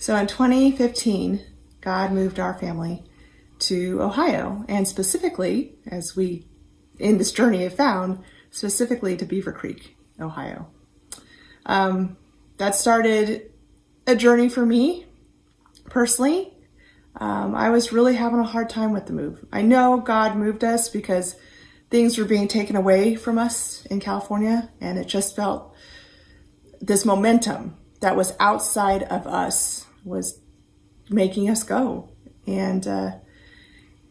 So in 2015, God moved our family to Ohio, and specifically, as we in this journey have found, specifically to Beaver Creek, Ohio. That started a journey for me personally. I was really having a hard time with the move. I know God moved us because things were being taken away from us in California, and it just felt this momentum that was outside of us was making us go. And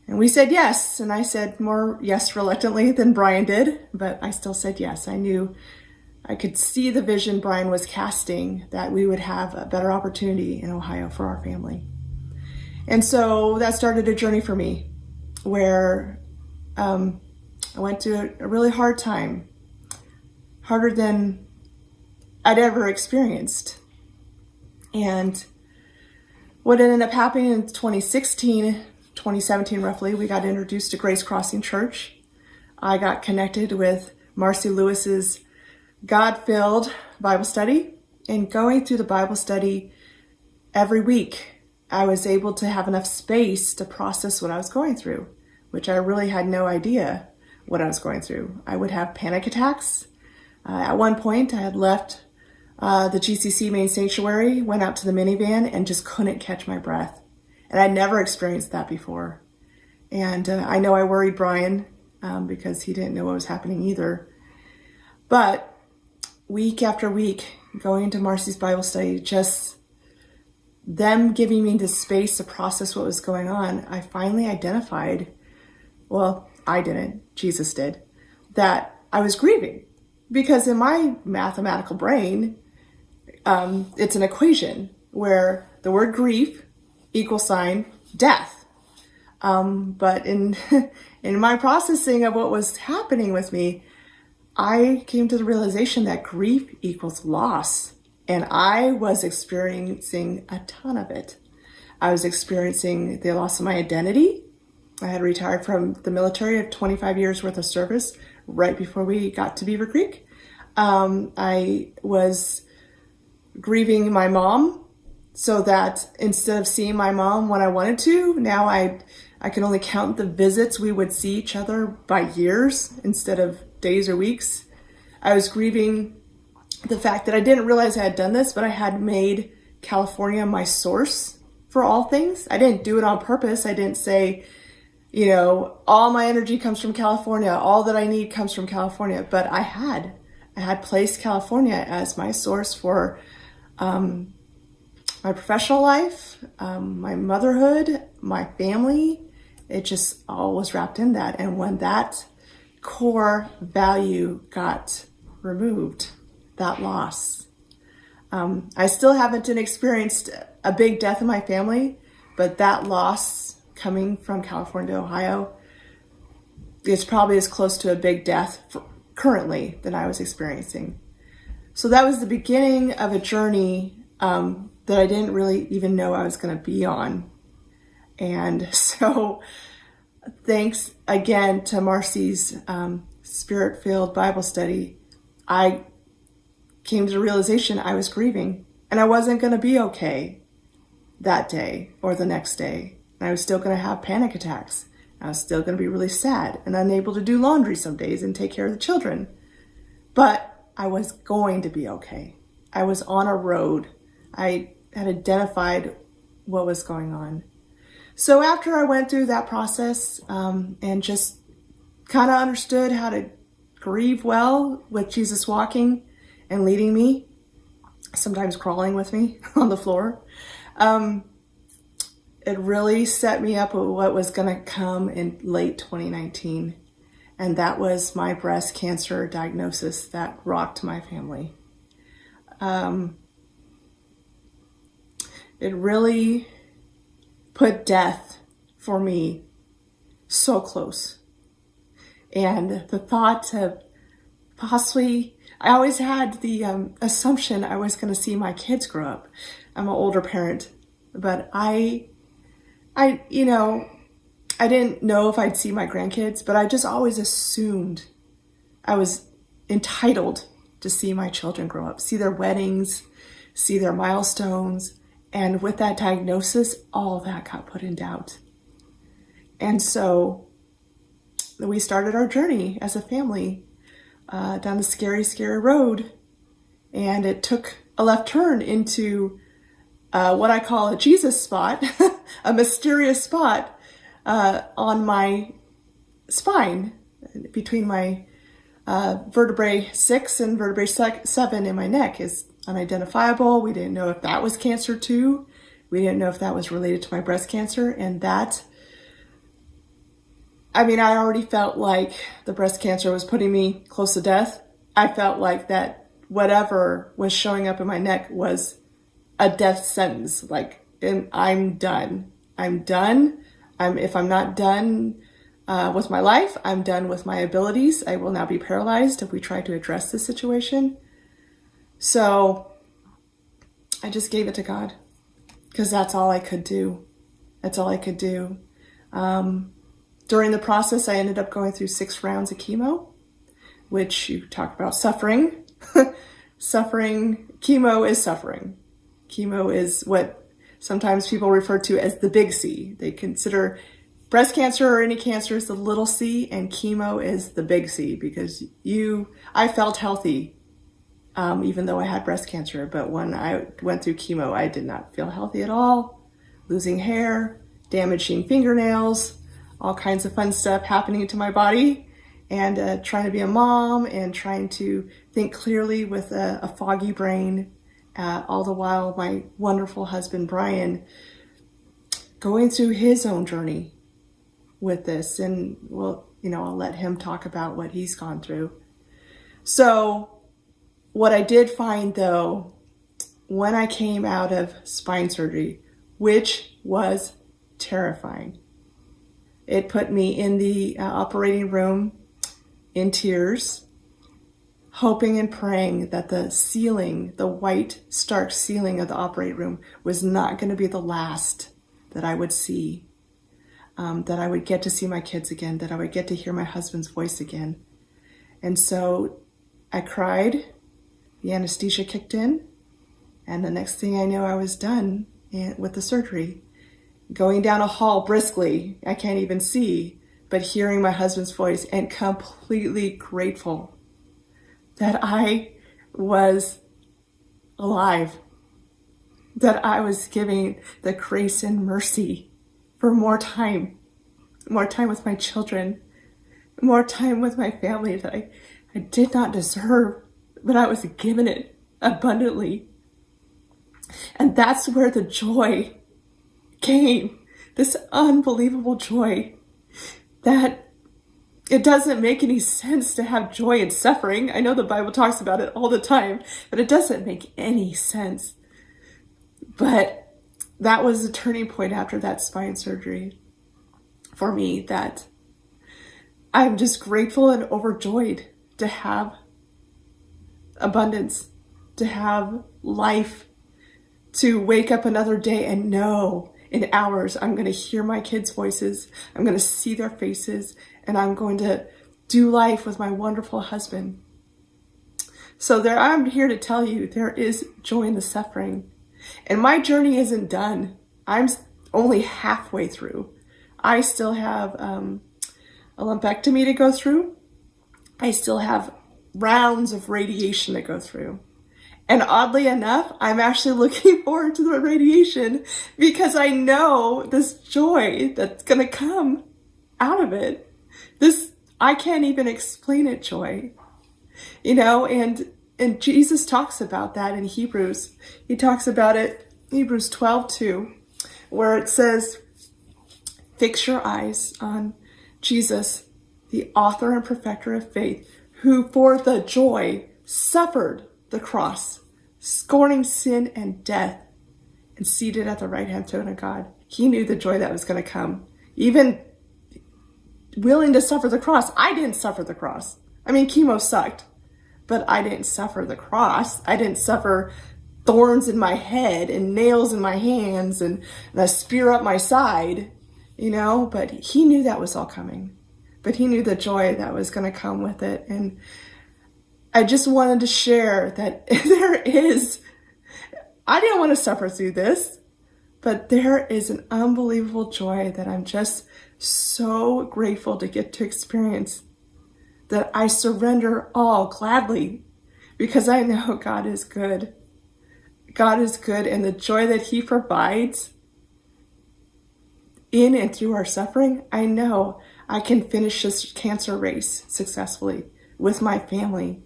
we said yes, and I said more yes reluctantly than Brian did, but I still said yes. I knew I could see the vision Brian was casting, that we would have a better opportunity in Ohio for our family. And so that started a journey for me where I went to a really hard time, harder than I'd ever experienced. And what ended up happening in 2017 roughly, we got introduced to Grace Crossing Church. I got connected with Marcy Lewis's God-filled Bible study, and going through the Bible study every week, I was able to have enough space to process what I was going through, which I really had no idea what I was going through. I would have panic attacks. At one point, I had left the GCC main sanctuary, went out to the minivan, and just couldn't catch my breath. And I'd never experienced that before. And I know I worried Brian because he didn't know what was happening either. But week after week, going into Marcy's Bible study, just them giving me the space to process what was going on, I finally identified, well, I didn't, Jesus did, that I was grieving. Because in my mathematical brain, it's an equation where the word grief equals death. But in my processing of what was happening with me, I came to the realization that grief equals loss. And I was experiencing a ton of it. I was experiencing the loss of my identity. I had retired from the military of 25 years worth of service right before we got to Beaver Creek. I was grieving my mom, so that instead of seeing my mom when I wanted to, now I can only count the visits we would see each other by years instead of days or weeks. I was grieving the fact that I didn't realize I had done this, but I had made California my source for all things. I didn't do it on purpose. I didn't say, all my energy comes from California. All that I need comes from California. But I had placed California as my source for my professional life, my motherhood, my family. It just all was wrapped in that. And when that core value got removed, that loss, I still haven't experienced a big death in my family, but that loss coming from California to Ohio is probably as close to a big death currently than I was experiencing. So that was the beginning of a journey that I didn't really even know I was going to be on. And so thanks again to Marcy's Spirit-filled Bible study, I came to the realization I was grieving, and I wasn't going to be okay that day or the next day. I was still going to have panic attacks. I was still going to be really sad and unable to do laundry some days and take care of the children. But I was going to be okay. I was on a road. I had identified what was going on. So after I went through that process and just kind of understood how to grieve well with Jesus walking and leading me, sometimes crawling with me on the floor, it really set me up with what was going to come in late 2019. And that was my breast cancer diagnosis that rocked my family. It really put death for me so close. And the thought of possibly, I always had the assumption I was going to see my kids grow up. I'm an older parent, but I didn't know if I'd see my grandkids, but I just always assumed I was entitled to see my children grow up, see their weddings, see their milestones, And with that diagnosis, all that got put in doubt. And so we started our journey as a family down the scary, scary road. And it took a left turn into what I call a Jesus spot, a mysterious spot on my spine between my vertebrae 6 and vertebrae 7 in my neck is unidentifiable. We didn't know if that was cancer too. We didn't know if that was related to my breast cancer. And that, I already felt like the breast cancer was putting me close to death. I felt like that whatever was showing up in my neck was a death sentence. Like, I'm done. I'm done. If I'm not done with my life, I'm done with my abilities. I will now be paralyzed if we try to address this situation. So I just gave it to God because that's all I could do. That's all I could do. During the process, I ended up going through 6 rounds of chemo, which you talk about suffering. Suffering, chemo is suffering. Chemo is what sometimes people refer to as the big C. They consider breast cancer or any cancer is the little c, and chemo is the big C because I felt healthy even though I had breast cancer. But when I went through chemo, I did not feel healthy at all. Losing hair, damaging fingernails, all kinds of fun stuff happening to my body, and trying to be a mom and trying to think clearly with a foggy brain. All the while, my wonderful husband, Brian, going through his own journey with this. And I'll let him talk about what he's gone through. So what I did find, though, when I came out of spine surgery, which was terrifying, it put me in the operating room in tears, hoping and praying that the ceiling, the white, stark ceiling of the operating room was not going to be the last that I would see, that I would get to see my kids again, that I would get to hear my husband's voice again. And so I cried, the anesthesia kicked in, and the next thing I know, I was done with the surgery. Going down a hall briskly, I can't even see, but hearing my husband's voice and completely grateful that I was alive, that I was giving the grace and mercy for more time with my children, more time with my family that I did not deserve, but I was given it abundantly. And that's where the joy came, this unbelievable joy that it doesn't make any sense to have joy in suffering. I know the Bible talks about it all the time, but it doesn't make any sense. But that was the turning point after that spine surgery for me, that I'm just grateful and overjoyed to have abundance, to have life, to wake up another day and know in hours I'm going to hear my kids' voices, I'm going to see their faces, and I'm going to do life with my wonderful husband. So I'm here to tell you there is joy in the suffering. And my journey isn't done. I'm only halfway through. I still have a lumpectomy to go through. I still have rounds of radiation to go through. And oddly enough, I'm actually looking forward to the radiation because I know this joy that's going to come out of it. I can't even explain it, joy. And Jesus talks about that in Hebrews. He talks about it, Hebrews 12:2, where it says, fix your eyes on Jesus, the author and perfecter of faith, who for the joy suffered the cross, scorning sin and death, and seated at the right hand throne of God. He knew the joy that was going to come. Even willing to suffer the cross. I didn't suffer the cross. Chemo sucked, but I didn't suffer the cross. I didn't suffer thorns in my head and nails in my hands and a spear up my side, but he knew that was all coming. But he knew the joy that was going to come with it. And I just wanted to share that I didn't want to suffer through this. But there is an unbelievable joy that I'm just so grateful to get to experience, that I surrender all gladly because I know God is good. God is good, and the joy that He provides in and through our suffering, I know I can finish this cancer race successfully with my family,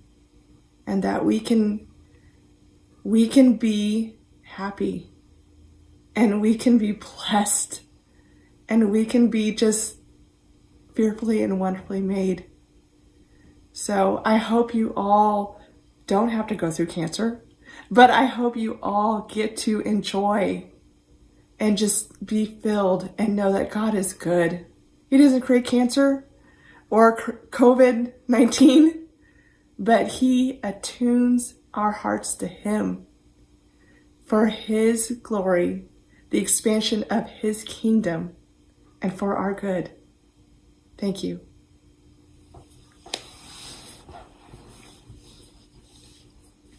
and that we can be happy, and we can be blessed, and we can be just fearfully and wonderfully made. So I hope you all don't have to go through cancer, but I hope you all get to enjoy and just be filled and know that God is good. He doesn't create cancer or COVID-19, but He attunes our hearts to Him for His glory, the expansion of His kingdom, and for our good. Thank you.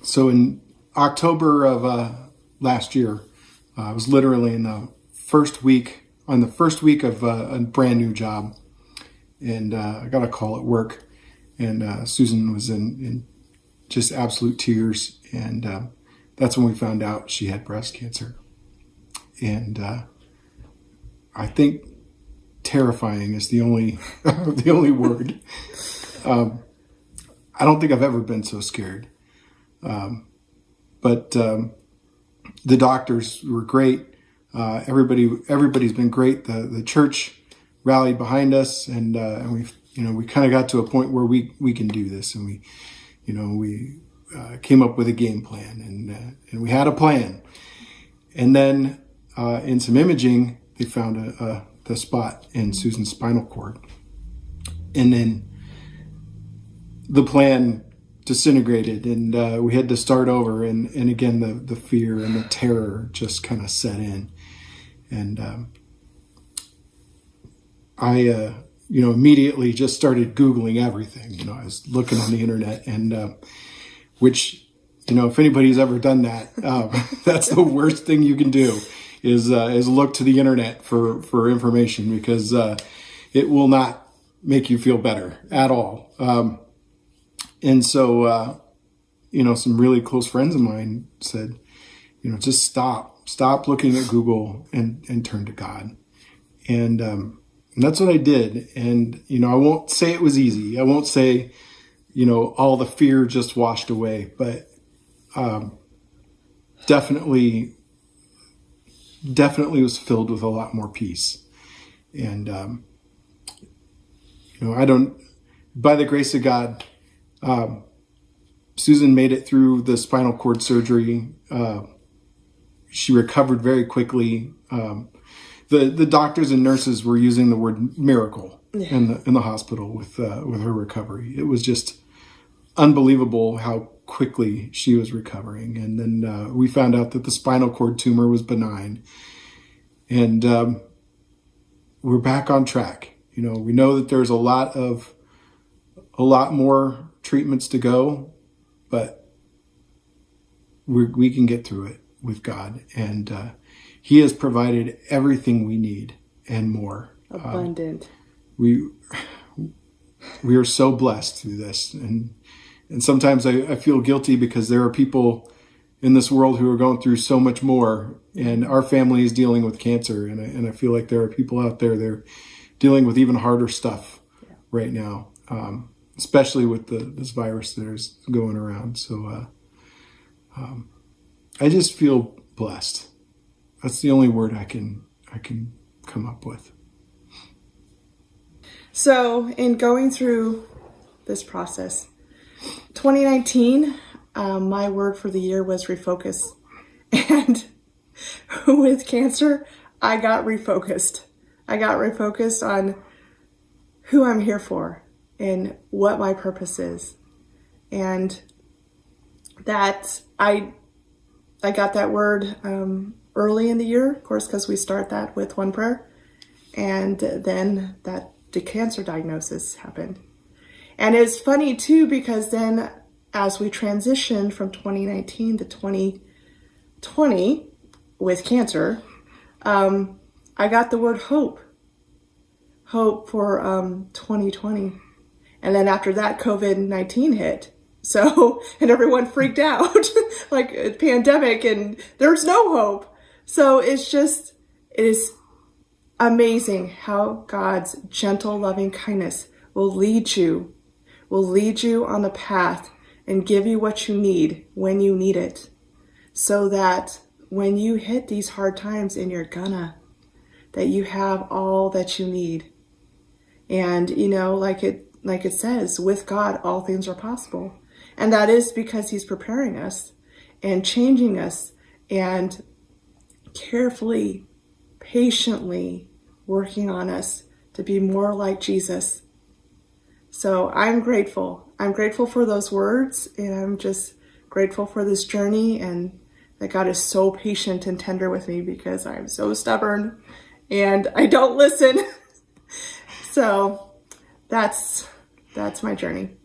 So in October of last year, I was literally on the first week of a brand new job, and I got a call at work, and Susan was in just absolute tears, and that's when we found out she had breast cancer. And I think terrifying is the only the only word. I don't think I've ever been so scared. But the doctors were great. Everybody's been great. The church rallied behind us, and we kind of got to a point where we can do this, and we came up with a game plan, and we had a plan. And then in some imaging, they found the spot in Susan's spinal cord, and then the plan disintegrated, and we had to start over, and again the fear and the terror just kind of set in, and I immediately just started Googling everything. I was looking on the internet, and which if anybody's ever done that, that's the worst thing you can do is look to the internet for information, because it will not make you feel better at all. And so, some really close friends of mine said, just stop looking at Google and turn to God. And that's what I did. And, I won't say it was easy. I won't say, all the fear just washed away, but definitely was filled with a lot more peace. And, by the grace of God, Susan made it through the spinal cord surgery. She recovered very quickly. The doctors and nurses were using the word miracle in the hospital with her recovery. It was just unbelievable how quickly she was recovering. And then we found out that the spinal cord tumor was benign, and we're back on track. We know that there's a lot more treatments to go, but we can get through it with God, and He has provided everything we need and more. Abundant. We are so blessed through this, and sometimes I feel guilty because there are people in this world who are going through so much more, and our family is dealing with cancer, and I feel like there are people out there that are dealing with even harder stuff right now. Especially with this virus that is going around. So I just feel blessed. That's the only word I can come up with. So in going through this process, 2019, my word for the year was refocus. And with cancer, I got refocused. I got refocused on who I'm here for and what my purpose is. And that I got that word early in the year, of course, because we start that with one prayer. And then the cancer diagnosis happened. And it's funny too, because then as we transitioned from 2019 to 2020 with cancer, I got the word hope for 2020. And then after that, COVID-19 hit. So, and everyone freaked out, like a pandemic, and there's no hope. So it is amazing how God's gentle, loving kindness will lead you on the path and give you what you need when you need it. So that when you hit these hard times, and you're gonna, that you have all that you need. And, like it says, with God, all things are possible. And that is because he's preparing us and changing us and carefully, patiently working on us to be more like Jesus. So I'm grateful. I'm grateful for those words, and I'm just grateful for this journey, and that God is so patient and tender with me because I'm so stubborn and I don't listen. So that's my journey.